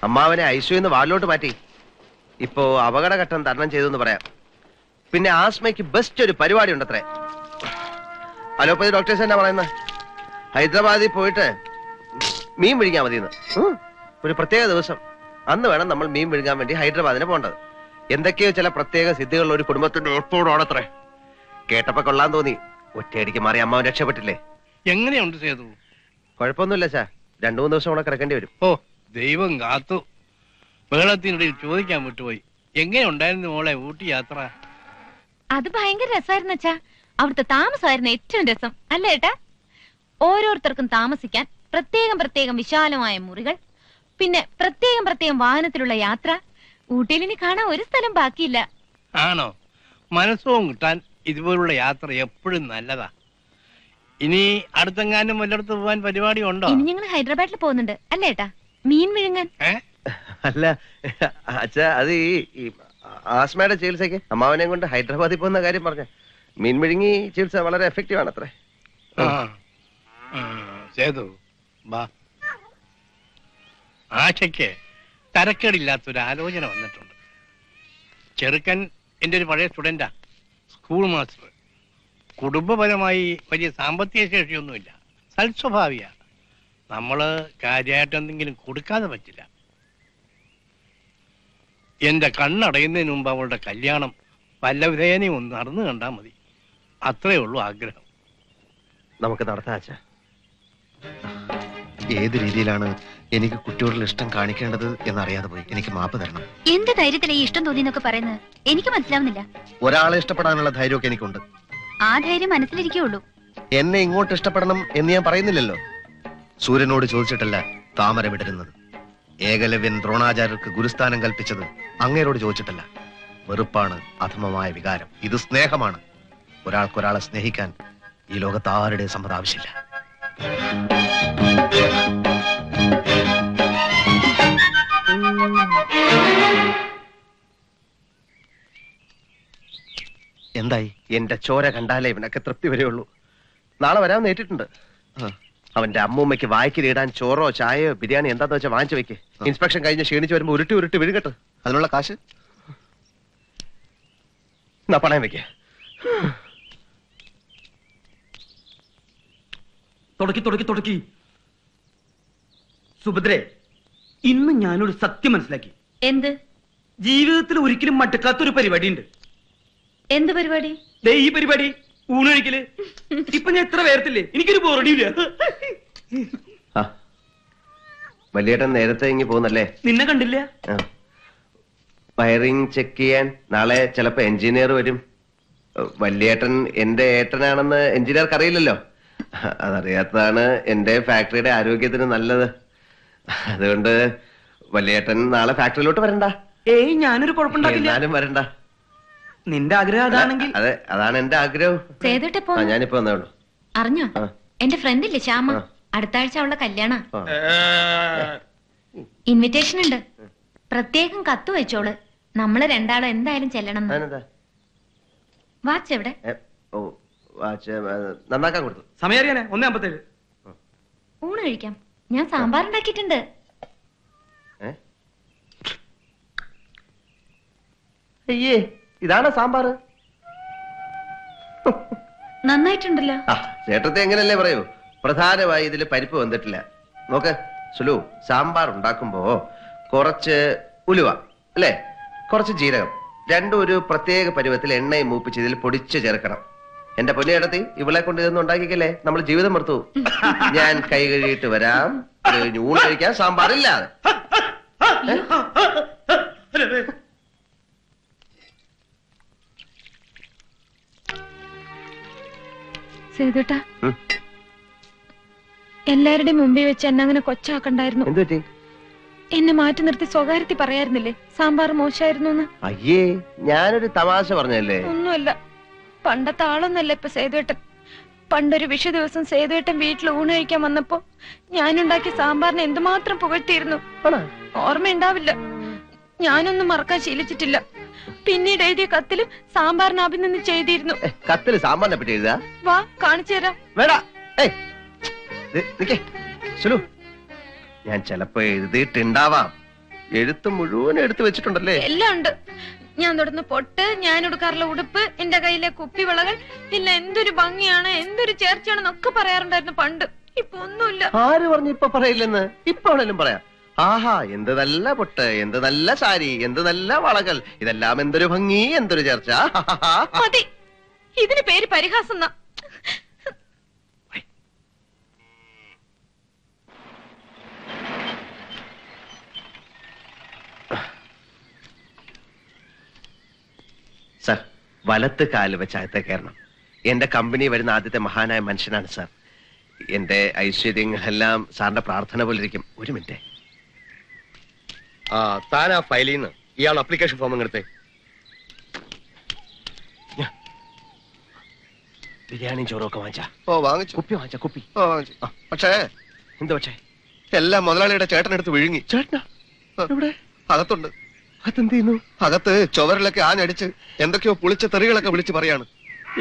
അമ്മാവനെ ഐസിയുന്ന് വാളിലോട്ട് മാറ്റി. ഇപ്പോ അപകടഘട്ടം തരണം ചെയ്തു എന്ന് പറയാം. പിന്നെ ആസ്മയ്ക്ക് ബെസ്റ്റ് ഒരു പരിപാടി ഉണ്ടത്രേ. അലോപ്പതി ഡോക്ടേഴ്സ് എന്നാ പറയുന്നത്, ഹൈദരാബാദിൽ പോയിട്ട് മീൻ വിഴുങ്ങാൻ മതിയെന്ന്. ഒരു പ്രത്യേക ദിവസം അന്ന് വേണം നമ്മൾ മീൻ വിഴുങ്ങാൻ വേണ്ടി ഹൈദരാബാദിന് പോകേണ്ടത്. എന്തൊക്കെയോ ചില പ്രത്യേക സിദ്ധികളുള്ള ഒരു കുടുംബത്തിന്റെ എപ്പോഴാണത്രേ. കേട്ടപ്പോ കൊള്ളാൻ തോന്നി. ഒറ്റയടിക്ക് മാറി അമ്മാവൻ രക്ഷപ്പെട്ടില്ലേ. എങ്ങനെയുണ്ട് സേതു? കുഴപ്പമൊന്നുമില്ല സാർ, 2-3 ദിവസം കൂടെ കിടക്കേണ്ടി വരും. ഓ ദൈവം കാത്തു. ബഹളത്തിനിടയിൽ ചോദിക്കാൻ വിട്ടുപോയി, എങ്ങനെയുണ്ടായിരുന്നു മോളെ ഊട്ടി യാത്ര? അത് ഭയങ്കര രസമായിരുന്നു അച്ഛാ. അവിടുത്തെ താമസമായിരുന്നു ഏറ്റവും രസം, അല്ലേ ഏട്ടാ? ഓരോരുത്തർക്കും താമസിക്കാൻ പ്രത്യേകം പ്രത്യേകം വിശാലമായ മുറികൾ, പിന്നെ പ്രത്യേകം പ്രത്യേകം വാഹനത്തിലുള്ള യാത്ര. ഊട്ടിയിൽ ഇനി കാണാൻ ഒരു സ്ഥലം ബാക്കിയില്ല. ആണോ? മനസ്സും കിട്ടാൻ ഇതുപോലുള്ള യാത്ര എപ്പോഴും നല്ലതാ. ഇനി അടുത്തെങ്ങാനും വല്ലയിടത്ത് പോവാൻ പരിപാടി ഉണ്ടോ? ഇനി ഞങ്ങൾ ഹൈദരാബാദിൽ പോകുന്നുണ്ട്, അല്ലേ ഏട്ടാ? മീൻ വിഴുങ്ങാൻ. അല്ല അച്ഛാ, അത് ഈ ആസ്മയുടെ ചികിത്സയ്ക്ക് അമ്മാവനെ കൊണ്ട് ഹൈദരാബാദിൽ പോകുന്ന കാര്യം പറഞ്ഞ. മീൻ വിഴുങ്ങി ചികിത്സ വളരെ എഫക്റ്റീവ് ആണ് അത്രേ. സേതു ബാ. ആശയ്ക്ക് തരക്കേടില്ലാത്തൊരു ആലോചന വന്നിട്ടുണ്ട്. ചെറുക്കൻ എൻ്റെ ഒരു പഴയ സ്റ്റുഡന്റാ, സ്കൂൾ മാസ്റ്റർ. കുടുംബപരമായി വലിയ സാമ്പത്തിക ശേഷിയൊന്നുമില്ല, സൽസ്വഭാവിയാ. നമ്മള് കാര്യമായിട്ട് എന്തെങ്കിലും കൊടുക്കാതെ പറ്റില്ല. എന്റെ കണ്ണടയുന്നതിന് മുമ്പ് അവളുടെ കല്യാണം വല്ല വിധേനയും ഒന്ന് നടന്നു കണ്ടാൽ മതി. അത്രേ ഉള്ളൂ ആഗ്രഹം. നമുക്ക് നടത്താം അച്ഛാ. ഏത് രീതിയിലാണ് എനിക്ക് കുട്ടിയോടുള്ള ഇഷ്ടം കാണിക്കേണ്ടത് എന്നറിയാതെ പോയി. എനിക്ക് മാപ്പ് തരണം. എന്ത് ധൈര്യത്തിലാ ഈ ഇഷ്ടം തോന്നിയെന്നൊക്കെ പറയുന്നത്? എനിക്ക് മനസ്സിലാവുന്നില്ല. ഒരാളെ ഇഷ്ടപ്പെടാനുള്ള ധൈര്യമൊക്കെ എനിക്കുണ്ട്. ആ ധൈര്യം മനസ്സിലിരിക്കുള്ളൂ. എന്നെ ഇങ്ങോട്ട് ഇഷ്ടപ്പെടണം എന്ന് ഞാൻ പറയുന്നില്ലല്ലോ. സൂര്യനോട് ചോദിച്ചിട്ടല്ല താമര വിടരുന്നത്. ഏകലവ്യൻ ദ്രോണാചാര്യർക്ക് ഗുരുസ്ഥാനം കൽപ്പിച്ചത് അങ്ങേരോട് ചോദിച്ചിട്ടല്ല. വെറുപ്പാണ് അധമമായ വികാരം. ഇത് സ്നേഹമാണ്. ഒരാൾക്കൊരാളെ സ്നേഹിക്കാൻ ഈ ലോകത്ത് ആരുടെ സമ്മതം ആവശ്യമില്ല. എന്തായി? എന്റെ ചോര കണ്ടാലേ ഇവനൊക്കെ തൃപ്തി വരെയുള്ളൂ. നാളെ വരാമെന്ന് ഏറ്റിട്ടുണ്ട്. അവന്റെ അമ്മൂമ്മയ്ക്ക് വായിക്കിലിടാൻ ചോറോ ചായയോ ബിരിയാണി എന്താന്ന് വെച്ചാൽ വാങ്ങിച്ചു വെക്ക്. ഇൻസ്പെക്ഷൻ കഴിഞ്ഞ് ക്ഷീണിച്ച് വരുമ്പോ ഉരുട്ടി വിഴുകട്ടെ. അതിനുള്ള കാശ് പണയം വെക്ക. തുടക്കി സുഭദ്രേ, ഇന്ന് ഞാനൊരു സത്യം മനസ്സിലാക്കി. എന്ത്? ജീവിതത്തിൽ ഒരിക്കലും മടുക്കാത്തൊരു പരിപാടി ഉണ്ട്. എന്ത് പരിപാടി? ഈ പരിപാടി, ഊണൊഴിക്കല്. ഇപ്പൊ ഞാൻ എത്ര പേർത്തില്ലേ, എനിക്കൊരു ബോറടിയില്ല. വലിയേട്ടൻ നേരത്തെ ഇങ്ങി പോകുന്നല്ലേ? നിന്നെ കണ്ടില്ല. വയറിംഗ് ചെക്ക് ചെയ്യാൻ നാളെ ചിലപ്പോ എഞ്ചിനീയർ വരും. വലിയേട്ടൻ എന്റെ ഏട്ടനാണെന്ന് എഞ്ചിനീയർക്ക് അറിയില്ലല്ലോ. അതറിയാത്തതാണ് എന്റെ ഫാക്ടറിയുടെ ആരോഗ്യത്തിന് നല്ലത്. അതുകൊണ്ട് വലിയേട്ടൻ നാളെ ഫാക്ടറിയിലോട്ട് വരണ്ട. ഏയ്, ഞാനൊരു കുഴപ്പമുണ്ടാക്കില്ല. എന്നാലും വരണ്ട. നിന്റെ ആഗ്രഹം അതാണെങ്കിൽ. അതെ, അതാണ് എന്റെ ആഗ്രഹം. ഞാനിപ്പോ വന്നോളൂ. അറിഞ്ഞോ, എന്റെ ഫ്രണ്ട് ഇല്ലേ ശ്യാമ, അടുത്ത ആഴ്ച അവളുടെ കല്യാണ. ഇൻവിറ്റേഷൻ ഉണ്ട്. പ്രത്യേകം കത്ത് വെച്ചോള്. നമ്മള് രണ്ടാളും എന്തായാലും ചെല്ലണം. വാച്ച് എവിടെ? നന്നാക്കാൻ കൊടുത്തു. സമയം അറിയാനേ 1:57. ഊണ് കഴിക്കാം. ഞാൻ സാമ്പാർ ഉണ്ടാക്കിയിട്ടുണ്ട്. അയ്യേ, ഇതാണ് സാമ്പാർ. നന്നായിട്ടുണ്ടല്ലോ. ചേട്ടത്തെ എങ്ങനല്ലേ പറയൂ. പ്രധാനമായി ഇതില് പരിപ്പ് വന്നിട്ടില്ല. നോക്ക് സുലു, സാമ്പാർ ഉണ്ടാക്കുമ്പോ കുറച്ച് ഉലുവ അല്ലേ, കുറച്ച് ജീരകം, രണ്ടും ഒരു പ്രത്യേക പരുവത്തിൽ എണ്ണയും മൂപ്പിച്ച് ഇതിൽ പൊടിച്ച് ചേർക്കണം. എന്റെ പൊന്നിയിടത്തി, ഇവളെ കൊണ്ട് ഇതൊന്നും ഉണ്ടാക്കിക്കല്ലേ, നമ്മൾ ജീവിതം മറുത്തു. ഞാൻ കൈ കഴുകിയിട്ട് വരാം. ഊണ് കഴിക്കാൻ സാമ്പാറില്ലാതെ. സേതുട്ടാ, എല്ലാവരുടെയും മുമ്പിൽ വെച്ച് എന്നെ അങ്ങനെ കൊച്ചാക്കണ്ടായിരുന്നു. എന്നെ മാറ്റി നിർത്തി സ്വകാര്യത്തിൽ പറയായിരുന്നില്ലേ സാമ്പാർ മോശമായിരുന്നു? അയ്യേ, ഞാനൊരു തമാശ പറഞ്ഞല്ലേ. ഒന്നുമല്ല. പണ്ടത്തെ ആളൊന്നല്ല ഇപ്പൊ സേതുവേട്ടൻ. പണ്ടൊരു വിഷു ദിവസം സേതുവേട്ടൻ വീട്ടിൽ ഊണ് കഴിക്കാൻ വന്നപ്പോ ഞാനുണ്ടാക്കിയ സാമ്പാറിനെ എന്തുമാത്രം പുകഴ്ത്തിയിരുന്നു. ഓർമ്മയുണ്ടാവില്ല. ഞാനൊന്നും മറക്കാൻ ശീലിച്ചിട്ടില്ല. പിന്നീട് എഴുതിയ കത്തിലും സാമ്പാറിനെ അഭിനന്ദിച്ച് എഴുതിയിരുന്നു. കത്തില് സാമ്പാറിനെ പറ്റി എഴുതാ? വാ, കാണിച്ചു തരാം. വേണ്ട. ഞാൻ ചിലപ്പോ എഴുതിയിട്ടുണ്ടാവാം. എഴുത്ത് മുഴുവൻ എടുത്തു വെച്ചിട്ടുണ്ടല്ലേ? എല്ലാം ഉണ്ട്. ഞാൻ തൊടുന്ന പൊട്ട്, ഞാൻ ഉടുക്കാറുള്ള ഉടുപ്പ്, എന്റെ കയ്യിലെ കുപ്പിവളകൾ, പിന്നെ എന്തൊരു ഭംഗിയാണ്, എന്തൊരു ചേർച്ചയാണെന്നൊക്കെ പറയാറുണ്ടായിരുന്നു പണ്ട്. ഇപ്പൊ ഒന്നുമില്ല. ആര് പറഞ്ഞു ഇപ്പൊ പറയില്ലെന്ന്? ഇപ്പൊ ആണെങ്കിലും പറയാം. ആഹാ, എന്ത് നല്ല പൊട്ട്, എന്ത് നല്ല സാരി, എന്ത് നല്ല വളകൾ, ഇതെല്ലാം എന്തൊരു ഭംഗി, എന്തൊരു ചേർച്ച. മതി, ഇതിന് പേര് പരിഹാസം. സർ, വലത്ത് കാല് വെച്ച് അകത്തെ കയറണം. എന്റെ കമ്പനി വരുന്ന ആദ്യത്തെ മഹാനായ മനുഷ്യനാണ് സാർ. എന്റെ ഐശ്വര്യങ്ങളെല്ലാം സാറിന്റെ പ്രാർത്ഥന പോലിരിക്കും. ഒരു മിനിറ്റ്. താൻ ആ ഫയലിൽ നിന്ന് ഇയാൾ അപ്ലിക്കേഷൻ ഫോം എടുത്തേ. ബിരിയാണിയും ചോറും ഒക്കെ വാങ്ങിച്ചാ? വാങ്ങിച്ചു. കുപ്പി വാങ്ങിച്ച? കുപ്പി പക്ഷേ എന്ത്? പക്ഷേ എല്ലാം മുതലാളിയുടെ ചേട്ടനെടുത്ത് വിഴുങ്ങി. ചേട്ടനാ? എവിടെ? അകത്തുണ്ട്. അതെന്ത് ചെയ്യുന്നു? അകത്ത് ചുവരിലൊക്കെ ആഞ്ഞടിച്ച് എന്തൊക്കെയോ പുളിച്ച തെറികളൊക്കെ വിളിച്ച് പറയാണ്.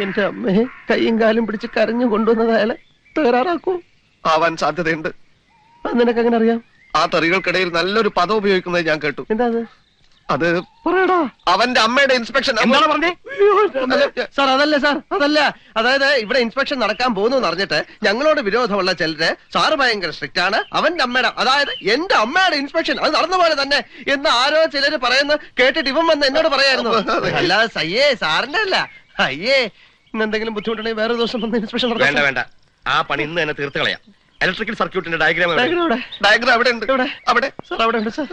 എന്റെ അമ്മയെ കൈയും കാലും പിടിച്ച് കരഞ്ഞു കൊണ്ടുവന്നത് അയാളെ തകരാറാക്കൂ? ആവാൻ സാധ്യതയുണ്ട്. അത് നിനക്ക് എങ്ങനെ അറിയാം? ആ തെറികൾക്കിടയിൽ നല്ലൊരു പദം ഉപയോഗിക്കുന്നത് ഞാൻ കേട്ടു. എന്താ അത്? പറയടാ. അവന്റെ അമ്മയുടെ ഇൻസ്പെക്ഷൻ. എന്താണ് പറഞ്ഞേ? സാർ, അതല്ല സാർ, അതല്ല. അതായത് ഇവിടെ ഇൻസ്പെക്ഷൻ നടക്കാൻ പോകുന്നു അറിഞ്ഞിട്ട് ഞങ്ങളോട് വിരോധമുള്ള ചിലര് സാറ് ഭയങ്കര സ്ട്രിക്റ്റ് ആണ്, അവന്റെ അമ്മയുടെ, അതായത് എന്റെ അമ്മയുടെ ഇൻസ്പെക്ഷൻ അത് നടന്ന പോലെ തന്നെ എന്ന് ആരോ ചിലര് പറയുന്ന കേട്ടിട്ട് ഇവൻ വന്ന് എന്നോട് പറയായിരുന്നു. അല്ലാതെ സയ്യേ സാറിന്റെ അല്ല. അയ്യേ, ഇന്നെന്തെങ്കിലും ബുദ്ധിമുട്ടുണ്ടെങ്കിൽ വേറെ ദിവസം വന്ന് ഇൻസ്പെക്ഷൻ വേണ്ട വേണ്ട, ആ പണി ഇന്ന് തന്നെ തീർത്ത് കളയാം. ഇലക്ട്രിക്കൽ സർക്യൂട്ടിന്റെ ഡയഗ്രാം അവിടെ ഉണ്ട്. അവിടെ സാർ, അവിടെ ഉണ്ട് സാർ.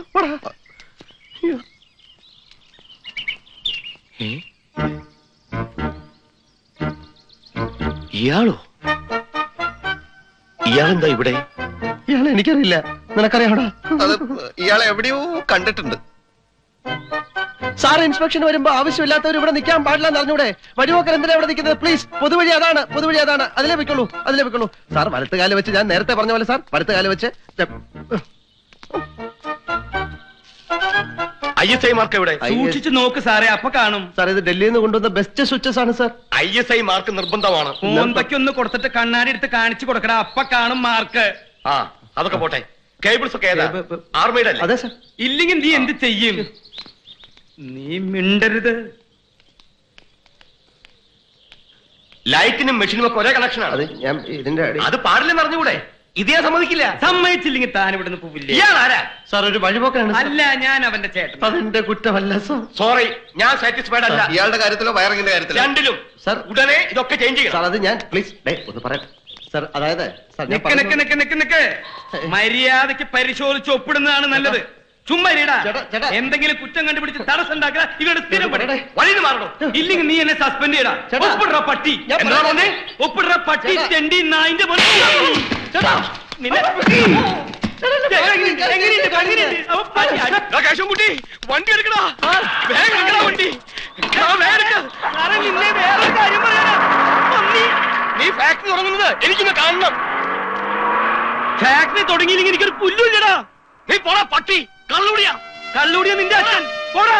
ഇയാളോ? ഇയാളെന്താ ഇവിടെ? ഇയാളെ എനിക്കറിയില്ല, നിനക്കറിയാമോടാ? ഇയാളെ എവിടെയോ കണ്ടിട്ടുണ്ട്. സാർ, ഇൻസ്പെക്ഷൻ വരുമ്പോ ആവശ്യമില്ലാത്തവർ ഇവിടെ നിൽക്കാൻ പാടില്ല എന്ന് അറിഞ്ഞൂടെ? വഴിപോക്കർ എന്തിനാ ഇവിടെ നിൽക്കുന്നത്? പ്ലീസ്, പൊതുവഴി അതാണ്, പൊതുവഴി അതാണ്. അതിലേ വെക്കുള്ളൂ, അതിലേ വെക്കുള്ളൂ. സാർ, വലത്തുകാല് വെച്ച്, ഞാൻ നേരത്തെ പറഞ്ഞ പോലെ സാർ, വലത്തുകാല് വെച്ച്. ISI മാർക്ക് എവിടെ? സൂക്ഷിച്ചു നോക്ക് സാറേ, അപ്പൊ കാണും. സാർ, ഇത് ഡൽഹിയിൽ നിന്ന് കൊണ്ടുവന്ന ബെസ്റ്റ് സ്വിച്ചസ് ആണ് സാർ. ISI മാർക്ക് നിർബന്ധമാണ്. മോന്തയ്ക്കൊന്ന് കൊടുത്തിട്ട് കണ്ണാടി എടുത്ത് കാണിച്ചു കൊടുക്കണ, അപ്പൊ കാണും മാർക്ക്. ആ, അതൊക്കെ പോട്ടെ. കേബിൾസ് ഒക്കെ ഏതാ? ആർമയുടെ അല്ലേ? അതെ സാർ. ഇല്ലെങ്കിൽ നീ എന്ത് ചെയ്യും? നീ മിണ്ടരുത്. ലൈറ്റിനും മെഷീനും ഒക്കെ ഒരേ കണക്ഷനാണ്. അത് ഞാൻ ഇതിന്റെ അത് പാടില്ലെന്ന് അറിഞ്ഞുകൂടെ? ഇതേ സമ്മതിക്കില്ല. സമ്മതിച്ചില്ലെങ്കിൽ താൻ ഇവിടുന്ന് പോവില്ലേ? ഇയാളാരാ? സാർ, ഒരു വഴിപോക്കാണ്. അല്ല, ഞാൻ അവന്റെ ചേട്ടൻ. അതെന്റെ കുറ്റമല്ല സാർ. സോറി, ഞാൻ സാറ്റിസ്ഫൈഡ് അല്ല. ഇയാളുടെ കാര്യത്തിലോ വയറിംഗിന്റെ കാര്യത്തിലോ? രണ്ടിലും. സാർ, ഉടനെ ഇതൊക്കെ ചേഞ്ച് ചെയ്യണം. സാർ, അത് ഞാൻ പ്ലീസ് ഒന്ന് പറയാം സാർ. അതായത് സാർ, ഞാൻ നിക്ക് മര്യാദക്ക് പരിശോധിച്ച് ഒപ്പിടുന്നതാണ് നല്ലത്. ചുമ്മാ ചേട്ടാ. എന്തെങ്കിലും കുറ്റം കണ്ടുപിടിച്ച് തടസ്സം ഉണ്ടാക്കുക ഇവരുടെ സ്ഥിരം പണി. വഴിന് മാറണോ? ഇല്ലെങ്കിൽ നീ എന്നെ സസ്പെൻഡ് ചെയ്യടാ. ചേട്ടാ. ഒപ്പിടുற പട്ടി. എന്താ പറഞ്ഞേ? ഒപ്പിടുற പട്ടി, ചേട്ടാ. തെണ്ടി നായിന്റെ മോനെ. ചേട്ടാ. നിന്നെ എങ്ങനെയുണ്ട്? അവൻ പട്ടി. കേശവൻകുട്ടി, വണ്ടി എടുക്കടാ. വേഗം എടുക്കടാ വണ്ടി. സാറേ, നിന്നെ വേറൊരു കാര്യം പറയാനാ. നീ ഫാക്ടറി തുടങ്ങുന്നത് എനിക്കൊന്ന് കാണണം. ഫാക്ടറി തുടങ്ങിയില്ലെങ്കിൽ എനിക്കൊരു പുല്ലുമില്ലടാ. നീ പോടാ പട്ടി. കള്ളുടിയാ. കള്ളുടിയ നിന്റെ അച്ഛൻ. പോടാ.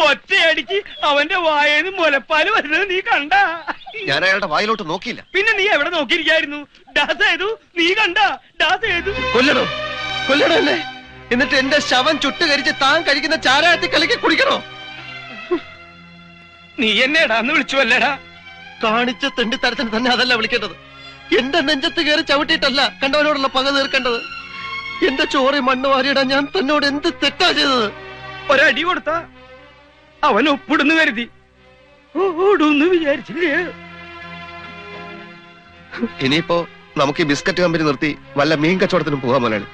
ഒറ്റയടിക്ക് അവന്റെ വായേന്ന് മുലപ്പാല് വരുന്നത് നീ കണ്ട? ഞാൻ അയാളുടെ വായിലോട്ട് നോക്കിയില്ല. പിന്നെ നീ എവിടെ നോക്കിയിരിക്കായിരുന്നു? ഡാസ് ചെയ്തു, നീ കണ്ട? ഡാസ് ചെയ്തു. കൊല്ലണോ? കൊല്ലണോ എന്നെ? എന്നിട്ട് എന്റെ ശവം ചുട്ടുകരിച്ച് താൻ കഴിക്കുന്ന ചാരായത്തിൽ കലക്കി കുടിക്കണോ? നീ എന്നെടാ എന്ന് വിളിച്ചുവല്ലേടാ? കാണിച്ച തെണ്ടിത്തരത്തിന് തന്നെ അതല്ല വിളിക്കേണ്ടത്. എന്റെ നെഞ്ചത്ത് കയറി ചവിട്ടിയിട്ടല്ല കണ്ടവനോടുള്ള പക തീർക്കേണ്ടത്. എന്റെ ചോറി മണ്ണ് വാരിയിടാൻ ഞാൻ തന്നോട് എന്ത് തെറ്റാ ചെയ്തത്? ഒരടി കൊടുത്ത അവൻ ഒപ്പിടുന്നു കരുതി ഓടുന്ന് വിചാരിച്ചില്ലേ? ഇനിയിപ്പോ നമുക്ക് ഈ ബിസ്ക്കറ്റ് കമ്പനി നിർത്തി വല്ല മീൻ കച്ചവടത്തിനും പോകാൻ മുതലാളി.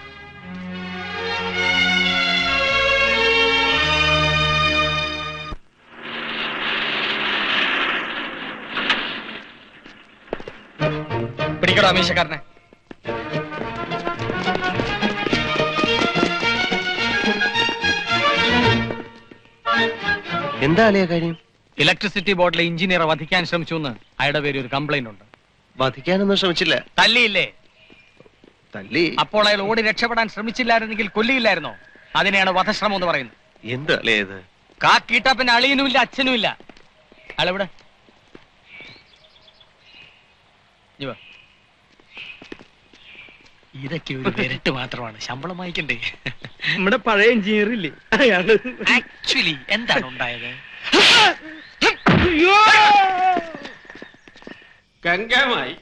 പിടിക്കടോ അമീശക്കാരനെ. എന്താ അളിയ കാര്യം? ഇലക്ട്രിസിറ്റി ബോർഡിലെ എഞ്ചിനീയറെ വധിക്കാൻ ശ്രമിച്ചു എന്ന് അയാളുടെ പേര് ഒരു കംപ്ലൈന്റ് ഉണ്ട്. വധിക്കാനൊന്നും ശ്രമിച്ചില്ല. തല്ലിയില്ലേ? തല്ലി. അപ്പോൾ അയാൾ ഓടി രക്ഷപ്പെടാൻ ശ്രമിച്ചില്ലായിരുന്നെങ്കിൽ കൊല്ലിയില്ലായിരുന്നോ? അതിനെയാണ് വധശ്രമം എന്ന് പറയുന്നത്. എന്ത് അളിയത്? കാക്കീട്ടാ പിന്നെ അളിയനുമില്ല അച്ഛനുമില്ല. അയാളെവിടെ? ഇതൊക്കെ ഒരു വിരട്ട് മാത്രമാണ്, ശമ്പളം വാങ്ങിക്കണ്ടേ? നമ്മുടെ പഴയ എഞ്ചിനീയർ ഇല്ലേ അയാള്. ആക്ച്വലി എന്താണ് ഉണ്ടായത്? ഗംഗമായി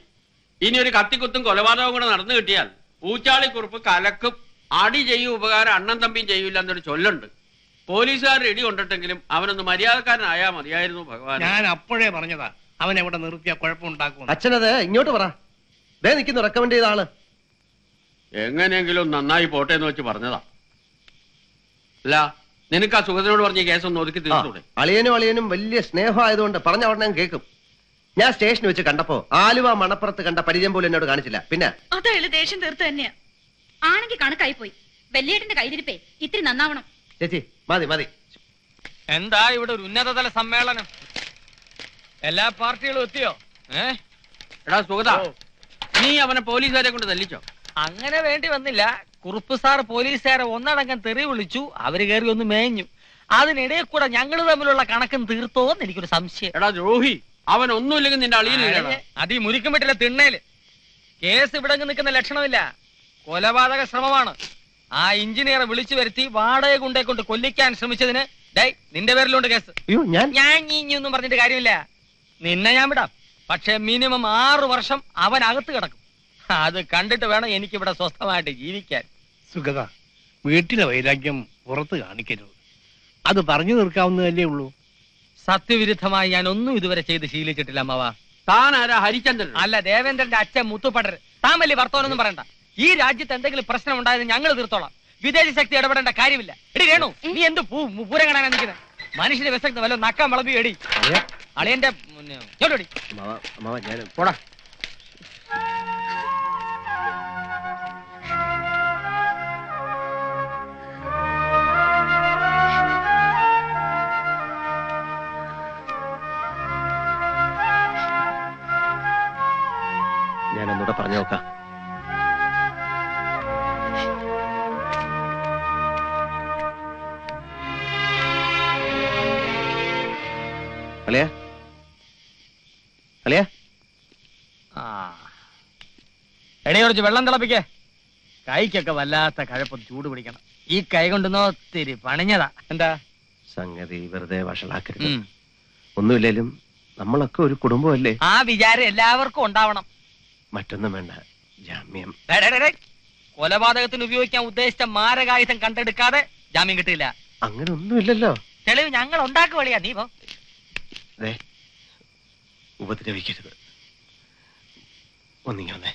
ഇനി ഒരു കത്തിക്കുത്തും കൊലപാതകവും കൂടെ നടന്നു കിട്ടിയാൽ ഊച്ചാളിക്കുറുപ്പ് കലക്കും. അടി ചെയ്യും ഉപകാരം അണ്ണൻ തമ്പിയും ചെയ്യൂല എന്നൊരു ചൊല്ലുണ്ട്. പോലീസുകാർ ഇടി കൊണ്ടിട്ടെങ്കിലും അവനൊന്ന് മര്യാദക്കാരനായാ മതിയായിരുന്നു ഭഗവാൻ. ഞാൻ അപ്പോഴേ പറഞ്ഞതാ അവൻ എവിടെ നിർത്തിയ കുഴപ്പമുണ്ടാക്കും. അച്ഛനത് ഇങ്ങോട്ട് പറ. ദേ നിൽക്കുന്നു റെക്കമെൻഡ് ചെയ്ത ആള്. എങ്ങനെയെങ്കിലും നന്നായി പോട്ടെ എന്ന് വെച്ച് പറഞ്ഞതാ. അല്ല നിനക്ക് ആ സുഗതനോട് പറഞ്ഞ കേസൊന്ന് ഒതുക്കി തീർത്തൂടെ? അളിയനും വലിയ സ്നേഹമായതുകൊണ്ട് പറഞ്ഞ ഉടനെ കേൾക്കും. ഞാൻ സ്റ്റേഷനിൽ വെച്ച് കണ്ടപ്പോ ആലുവ മണപ്പുറത്ത് കണ്ട പരിചയം പോലും എന്നോട് കാണിച്ചില്ല. പിന്നെ അതയാള് ദേഷ്യം തീർത്ത് തന്നെയാ. ആണെങ്കിൽ കണക്കായി പോയി. വലിയേട്ടന്റെ കയ്യിലിരിപ്പേ ഇത്തിരി നന്നാവണം. ചേച്ചി മതി. എന്താ ഇവിടെ ഒരു ഉന്നതതല സമ്മേളനം? എല്ലാ പാർട്ടികളും എത്തിയോ? എടാ സുഗത, നീ അവനെ പോലീസുകാരെ കൊണ്ട് തല്ലിച്ചോ? അങ്ങനെ വേണ്ടി വന്നില്ല. കുറുപ്പ് സാർ പോലീസുകാരെ ഒന്നടങ്കം തെറി വിളിച്ചു, അവര് കയറി ഒന്ന് മേഞ്ഞു. അതിനിടയിൽ കൂടെ ഞങ്ങൾ തമ്മിലുള്ള കണക്കും തീർത്തോന്ന് എനിക്കൊരു സംശയം. എടാ ദ്രോഹി, അവൻ ഒന്നുമില്ലെങ്കിൽ നിന്റെ അളിയനില്ല. അത് ഈ മുരിക്കും പറ്റില്ല തിണ്ണേല്. കേസ് ഇവിടെ നിൽക്കുന്ന ലക്ഷണമില്ല. കൊലപാതക ശ്രമമാണ്. ആ എഞ്ചിനീയറെ വിളിച്ചു വരുത്തി വാടക കൊണ്ടേ കൊണ്ട് കൊല്ലിക്കാൻ ശ്രമിച്ചതിന് നിന്റെ പേരിലുണ്ട് കേസ്. ഞാൻ ഒന്നും പറഞ്ഞിട്ട് കാര്യമില്ല. നിന്നെ ഞാൻ വിടാം, പക്ഷെ മിനിമം 6 വർഷം അവൻ അകത്ത് കിടക്കും. അത് കണ്ടിട്ട് വേണം എനിക്കിവിടെ സ്വസ്ഥമായിട്ട് ജീവിക്കാൻ. സുഗത, വീട്ടിലെ വൈരാഗ്യം പുറത്ത് കാണിക്കരുത്. അത് പറഞ്ഞു തീർക്കാവുന്നതല്ലേ ഉള്ളൂ. സത്യവിരുദ്ധമായി ഞാൻ ഒന്നും ഇതുവരെ ചെയ്ത് ശീലിച്ചിട്ടില്ല അമ്മവ. താൻ ആരാ? ഹരിചന്ദ്രൻ അല്ല, ദേവേന്ദ്രന്റെ അച്ഛൻ മുത്തുപടർ. താൻ വലിയ വർത്തമാനൊന്നും പറയണ്ട. ഈ രാജ്യത്ത് എന്തെങ്കിലും പ്രശ്നം ഉണ്ടായത് ഞങ്ങൾ തീർത്തോളാം. വിദേശ ശക്തി ഇടപെടേണ്ട കാര്യമില്ല. എടി രേണു, നീ എന്ത് പൂരം കാണാനാ നിൽക്കുന്നത്? മനുഷ്യന്റെ വിശക്തി വല്ല നക്കാൻ വളമ്പി എടി. അളിയന്റെ പോടാ. ഞാനൊന്നുകൂടെ പറഞ്ഞു നോക്കാം. അളിയ എടേ കുറച്ച് വെള്ളം തിളപ്പിക്കേ. കൈക്കൊക്കെ വല്ലാത്ത കഴപ്പം, ചൂട് പിടിക്കണം. ഈ കൈ കൊണ്ടുവന്നോ ഒത്തിരി പണിഞ്ഞതാ. എന്താ സംഗതി വെറുതെ വഷളാക്കരുത്. ഒന്നുമില്ലേലും നമ്മളൊക്കെ ഒരു കുടുംബമല്ലേ? ആ വിചാരം എല്ലാവർക്കും ഉണ്ടാവണം. മറ്റൊന്നും വേണ്ട, ജാമ്യം. കൊലപാതകത്തിന് ഉപയോഗിക്കാൻ ഉദ്ദേശിച്ച മാരകായുധം കണ്ടെടുക്കാതെ ജാമ്യം കിട്ടില്ല. അങ്ങനെ ഒന്നുമില്ലല്ലോ. തെളിവ് ഞങ്ങൾ ഉണ്ടാക്കുവളിയാ. നീ പോ. ഉപദ്രവിക്കരുത്. നീ വന്നേ.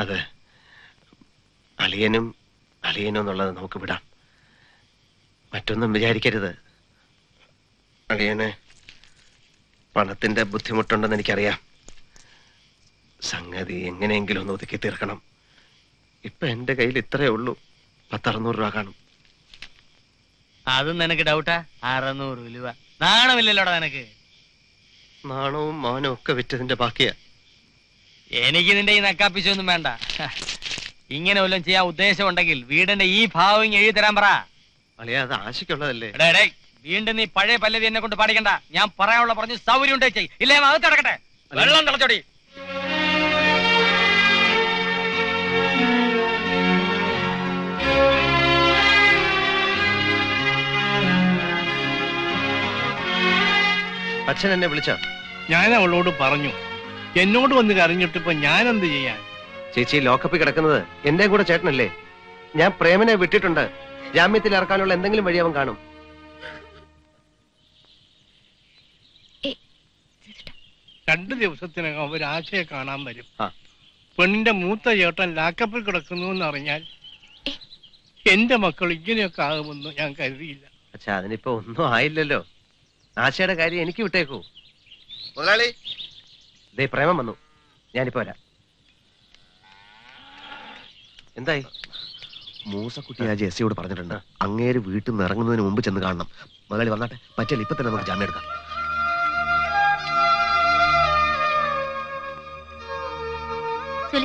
അത് അളിയനും എന്നുള്ളത് നമുക്ക് വിടാം. മറ്റൊന്നും വിചാരിക്കരുത്. അളിയന് പണത്തിന്റെ ബുദ്ധിമുട്ടുണ്ടെന്ന് എനിക്കറിയാം. സംഗതി എങ്ങനെയെങ്കിലും ഒന്ന് ഒതുക്കി തീർക്കണം. ഇപ്പൊ എന്റെ കയ്യിൽ ഇത്രയേ ഉള്ളൂ. 10-600 രൂപ കാണും. അതും നിനക്ക് ഡൗട്ടാ? 600 രൂപ നാണമില്ലല്ലോടാ നിനക്ക്? നാണവും മാനവും ഒക്കെ വിറ്റതിന്റെ ബാക്കിയാ. എനിക്ക് നിന്റെ ഈ നക്കാപ്പിച്ചൊന്നും വേണ്ട. ഇങ്ങനെ വല്ലതും ചെയ്യാൻ ഉദ്ദേശം ഉണ്ടെങ്കിൽ വീടിന്റെ ഈ ഭാവം എഴുതി തരാൻ പറ. അളിയാ, അത് ആശയ്ക്കുള്ളതല്ലേ? വീണ്ടും നീ പഴയ പല്ലവി എന്നെ കൊണ്ട് പാടിക്കണ്ട. ഞാൻ പറയാനുള്ള പറഞ്ഞു സൗകര്യം ഉണ്ടേ ചെയ്. ഇല്ലേ അകത്ത് കിടക്കട്ടെ. വെള്ളം തിളച്ചോടി. അച്ഛൻ എന്നെ വിളിച്ചോ? ഞാൻ അവളോട് പറഞ്ഞു. എന്നോട് വന്ന് കരഞ്ഞിട്ടിപ്പോ ഞാൻ എന്ത് ചെയ്യാൻ? ചേച്ചി ലോക്കപ്പിൽ കിടക്കുന്നത് എന്റെ കൂടെ ചേട്ടനല്ലേ? ഞാൻ പ്രേമനെ വിട്ടിട്ടുണ്ട്. ജാമ്യത്തിൽ ഇറക്കാനുള്ള എന്തെങ്കിലും വഴി അവൻ കാണും. 2 ദിവസത്തിനകം അവർ ആശയെ കാണാൻ വരും. പെണ്ണിന്റെ മൂത്ത ചേട്ടൻ ലാക്കപ്പിൽ കിടക്കുന്നു എന്നറിഞ്ഞാൽ എന്റെ മക്കൾ ഇങ്ങനെയൊക്കെ ആകുമെന്ന് ഞാൻ കരുതിയില്ല. അച്ഛാ, അതിനിപ്പോ ഒന്നും ആയില്ലല്ലോ. ആശയുടെ കാര്യം എനിക്ക് വിട്ടേക്കൂ. മുതലാളി, ദേ പ്രേമം വന്നു. ഞാനിപ്പോ വരാം. എന്തായി? മൂസക്കുട്ടി ആ ജെസ്സിയോട് പറഞ്ഞിട്ടുണ്ട്, അങ്ങേര് വീട്ടിൽ നിന്ന് ഇറങ്ങുന്നതിന് മുമ്പ് ചെന്ന് കാണണം. മുതലാളി വന്നാട്ടെ, പറ്റില്ല ഇപ്പൊ തന്നെ നമുക്ക് ജാമ്യം എടുക്കാം.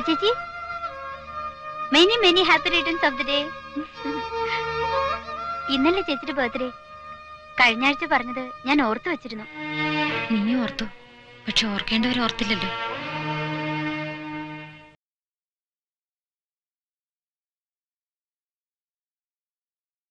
ചേച്ചി, many many happy returns of the day. ഇന്നലെ ചേച്ചിയുടെ ബർത്ത്ഡേ. കഴിഞ്ഞ ആഴ്ച പറഞ്ഞത് ഞാൻ ഓർത്തു വെച്ചിരുന്നു. നീ ഓർത്തു, പക്ഷെ ഓർക്കേണ്ടവർ ഓർത്തില്ലല്ലോ.